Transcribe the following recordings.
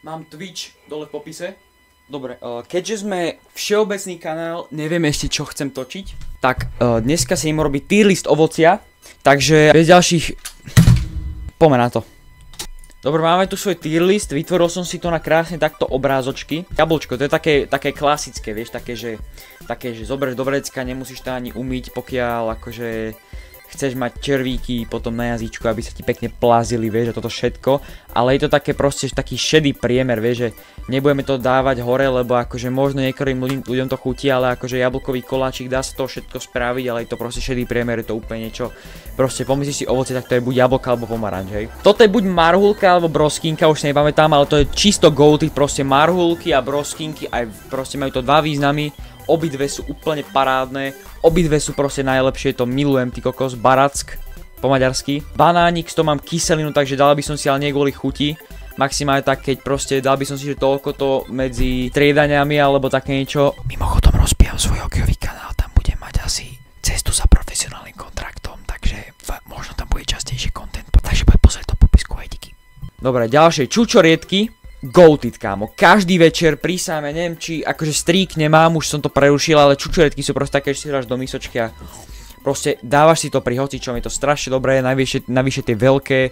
mám Twitch dole v popise. Dobre, keďže sme všeobecný kanál, neviem ešte čo chcem točiť, tak dneska si idem robiť tier list ovocia, takže bez ďalších... Poďme na to. Dobre, máme tu svoj tier list, vytvoril som si to na krásne takto obrázočky. Jablčko, to je také klasické, vieš, také, že zoberieš do vrecka, nemusíš to ani umyť, pokiaľ akože chceš mať červíky potom na jazyčku, aby sa ti pekne plazili, vieš, a toto všetko. Ale je to také proste taký šedý priemer, vieš, že nebudeme to dávať hore, lebo akože možno niektorým ľuďom to chutí, ale akože jablkový koláčik dá sa to všetko spraviť, ale je to proste šedý priemer, je to úplne niečo. Proste pomyslíš si ovoce, tak to je buď jablko alebo pomaranč, hej. Toto je buď marhulka alebo broskinka, už sa nepamätám, ale to je čisto goated, proste marhulky a broskinky, aj proste majú to dva významy. Obidve sú úplne parádne, obidve sú proste najlepšie, to milujem, ty kokos, barack, po maďarsky. Banánik, to mám kyselinu, takže dal by som si ale nie kvôli chuti. Maximálne tak, keď proste dal by som si, že toľko to medzi triedaniami alebo také niečo. Mimochodom rozbieram svoj hokejový kanál, tam budem mať asi cestu za profesionálnym kontraktom, takže možno tam bude častejšie content, takže poď pozrieť do popisku, aj díky. Dobre, ďalšie čučoriedky. Goated, kámo, každý večer prísame, neviem či, akože strík nemám, už som to prerušil, ale čučoriedky sú proste také, že si dáš do mysočky a proste dávaš si to pri hocičom, je to strašne dobré, navyše tie veľké,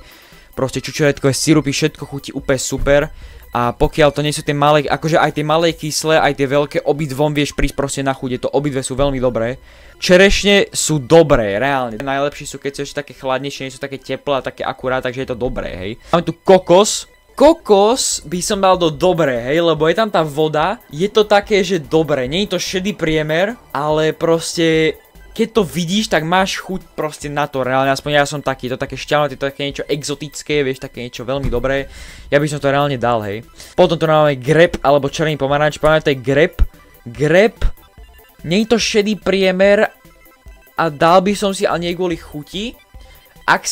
proste čučoriedkové sirupy, všetko chutí úplne super a pokiaľ to nie sú tie malé, akože aj tie malé kyslé, aj tie veľké, obidvom vieš prísť proste na chuť, je to obidve sú veľmi dobré. Čerešne sú dobré, reálne, najlepšie sú keď sú ešte také chladnejšie, nie sú také teplé a také akurát, takže je to dobré, hej. Máme tu kokos. Kokos by som dal do dobré, hej, lebo je tam tá voda, je to také, že dobré, nie je to šedý priemer, ale proste, keď to vidíš, tak máš chuť proste na to, reálne, aspoň ja som taký, to také šťavnaté, to také niečo exotické, vieš, také niečo veľmi dobré, ja by som to reálne dal, hej. Potom tu máme grep, alebo červený pomaranč, to je grep, nie je to šedý priemer a dal by som si, ale nie kvôli chuti, ak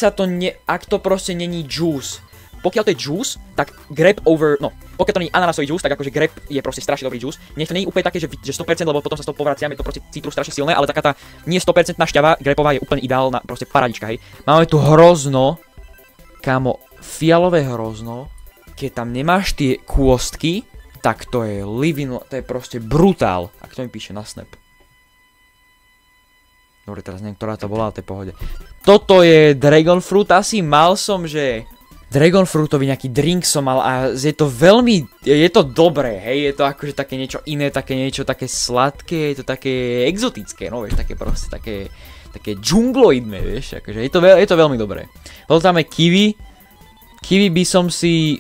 to proste není juice. Pokiaľ to je juice, tak grape over, no, pokiaľ to nie je ananásový juice, tak akože grape je proste strašne dobrý juice. Nech to nie je úplne také, že 100%, lebo potom sa s toho povraciam, je to proste citrus strašne silné, ale taká tá nie 100% šťava grapeová je úplne ideálna, proste paradička, hej. Máme tu hrozno, kámo, fialové hrozno, keď tam nemáš tie kôstky, tak to je living, to je proste brutál. A kto mi píše na Snap? Dobre, teraz neviem, ktorá to bola, ale to je pohode. Toto je dragon fruit, asi mal som, že... Dragon fruitový nejaký drink som mal a je to veľmi, je to dobré, hej, je to akože také niečo iné, také niečo také sladké, je to také exotické, no vieš, také proste, také džungloidné, vieš, akože je to veľmi dobré. Potom tam je kiwi by som si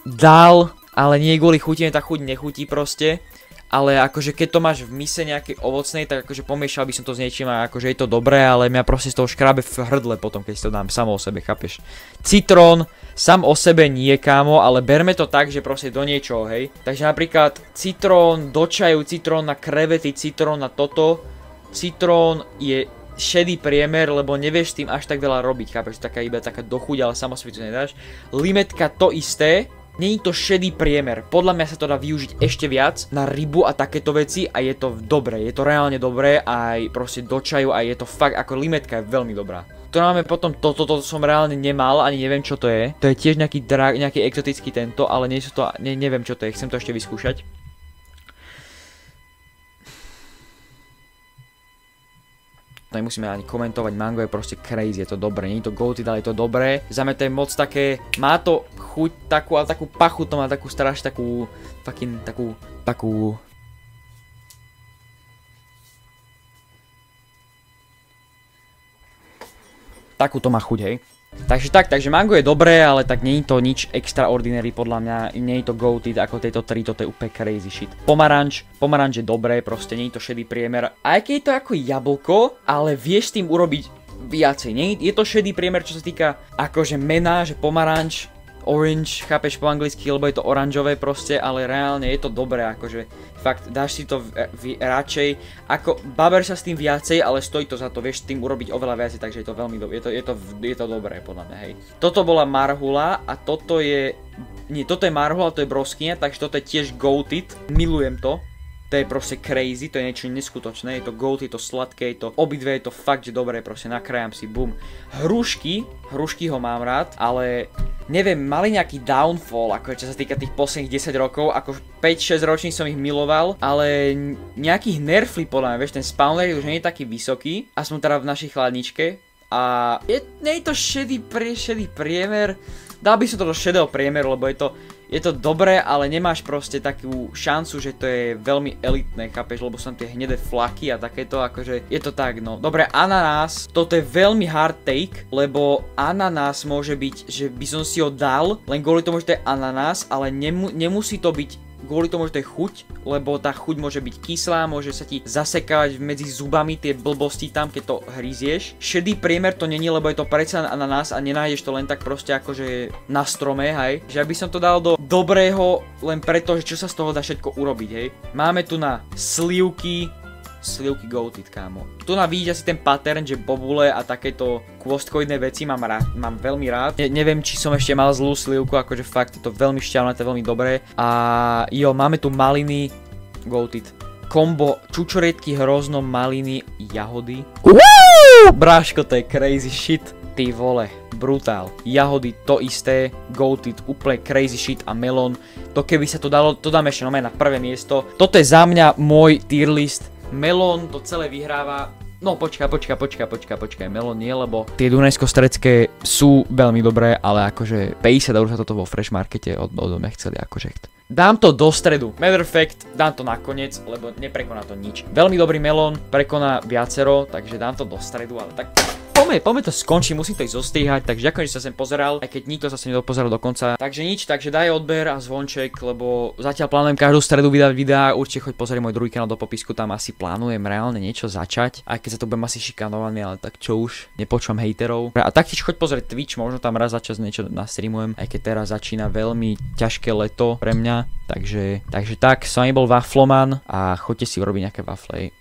dal, ale nie kvôli chuti, tá chuť nechutí proste. Ale akože keď to máš v mise nejakej ovocnej, tak akože pomiešal by som to s niečím a akože je to dobré, ale mňa proste z toho škrábe v hrdle potom, keď si to dám samo o sebe, chápeš? Citrón, sám o sebe nie, kámo, ale berme to tak, že proste do niečoho, hej? Takže napríklad citrón do čaju, citrón na krevety, citrón na toto. Citrón je šedý priemer, lebo nevieš s tým až tak veľa robiť, chápeš? Taká iba taká dochuť, ale samo si to nedáš. Limetka to isté. Nie je to šedý priemer, podľa mňa sa to dá využiť ešte viac na rybu a takéto veci a je to dobré, je to reálne dobré aj proste do čaju a je to fakt, ako limetka je veľmi dobrá. To máme potom toto som reálne nemal, ani neviem čo to je. To je tiež nejaký exotický tento, ale nie sú to, neviem čo to je, chcem to ešte vyskúšať. Nemusíme ani komentovať, mango je proste crazy, je to dobré, nie je to goated, ale je to dobré. Za mňa to je moc také, má to chuť takú, ale takú pachu, to má takú strašne takú, fucking takú, takúto má chuť, hej. Takže mango je dobré, ale tak nie je to nič extraordinary podľa mňa, nie je to goated ako tieto tri, toto je úplne crazy shit. Pomaranč je dobré, proste nie je to šedý priemer, aj keď je to ako jablko, ale vieš s tým urobiť viacej, nie je to šedý priemer, čo sa týka akože mena, že pomaranč, orange, chápeš po anglicky, lebo je to oranžové proste, ale reálne je to dobré, akože fakt dáš si to radšej, ako baber sa s tým viacej, ale stojí to za to, vieš s tým urobiť oveľa viacej, takže je to veľmi dobré, je to dobré podľa mňa, hej. Toto bola marhula a toto je, nie, toto je marhula, to je broskyňa, takže toto je tiež goated, milujem to. To je proste crazy, to je niečo neskutočné, je to gold, je to sladké, je to obidve, je to fakt, že dobré, proste nakrájam si, bum. Hrušky ho mám rád, ale neviem, mali nejaký downfall, ako čo sa týka tých posledných 10 rokov, ako 5-6 ročných som ich miloval, ale nejakých nerfli podľa mňa, vieš, ten spawner už nie je taký vysoký, aspoň teda v našej chladničke. A nie je to šedý priemer, dal by som to do šedého priemeru, lebo je to dobré, ale nemáš proste takú šancu, že to je veľmi elitné, chápeš, lebo sú tam tie hnedé flaky a takéto, akože je to tak, no. Dobre, ananás, toto je veľmi hard take, lebo ananás môže byť, že by som si ho dal, len kvôli tomu, že to je ananás, ale nemusí to byť kvôli tomu, že to je chuť, lebo tá chuť môže byť kyslá, môže sa ti zasekávať medzi zubami tie blbosti tam, keď to hryzieš. Šedý priemer to není, lebo je to predsa ananás a nenájdeš to len tak proste akože na strome, hej. Že aby som to dal do dobrého len preto, že čo sa z toho dá všetko urobiť, hej. Máme tu na slivky goated, kámo. Tu na vidíš asi ten pattern, že bobule a takéto kvostkoidné veci mám veľmi rád. Neviem, či som ešte mal zlú slivku, akože fakt je to veľmi šťavnaté, veľmi dobré. A jo, máme tu maliny goated. Kombo čučoriedky, hrozno, maliny, jahody. Bráško, to je crazy shit. Ty vole, brutál. Jahody, to isté, goated, úplne crazy shit a melon. To keby sa to dalo, to dáme ešte na prvé miesto. Toto je za mňa môj tier list. Melon to celé vyhráva. No počkaj, melon nie, lebo tie dunajsko-strecké sú veľmi dobré, ale akože 50 € sa toto vo Fresh Markete odo mňa chceli akože. Dám to do stredu. Matter of fact, dám to nakoniec, lebo neprekoná to nič. Veľmi dobrý melón, prekoná viacero, takže dám to do stredu, ale tak poďme to skončiť, musím to ísť zostrihať, takže ďakujem, že sa sem pozeral, aj keď nikto sa sem nedopozeral do konca. Takže nič, takže daj odber a zvonček, lebo zatiaľ plánujem každú stredu vydať videá, určite choď pozrieť môj druhý kanál do popisku, tam asi plánujem reálne niečo začať, aj keď sa to budem asi šikanovaný, ale tak čo už, nepočúvam hejterov. A taktiež choď pozrieť Twitch, možno tam raz za čas niečo nastreamujem, aj keď teraz začína veľmi ťažké leto pre mňa, takže tak, s vami bol Wafloman a choďte si urobiť nejaké wafle,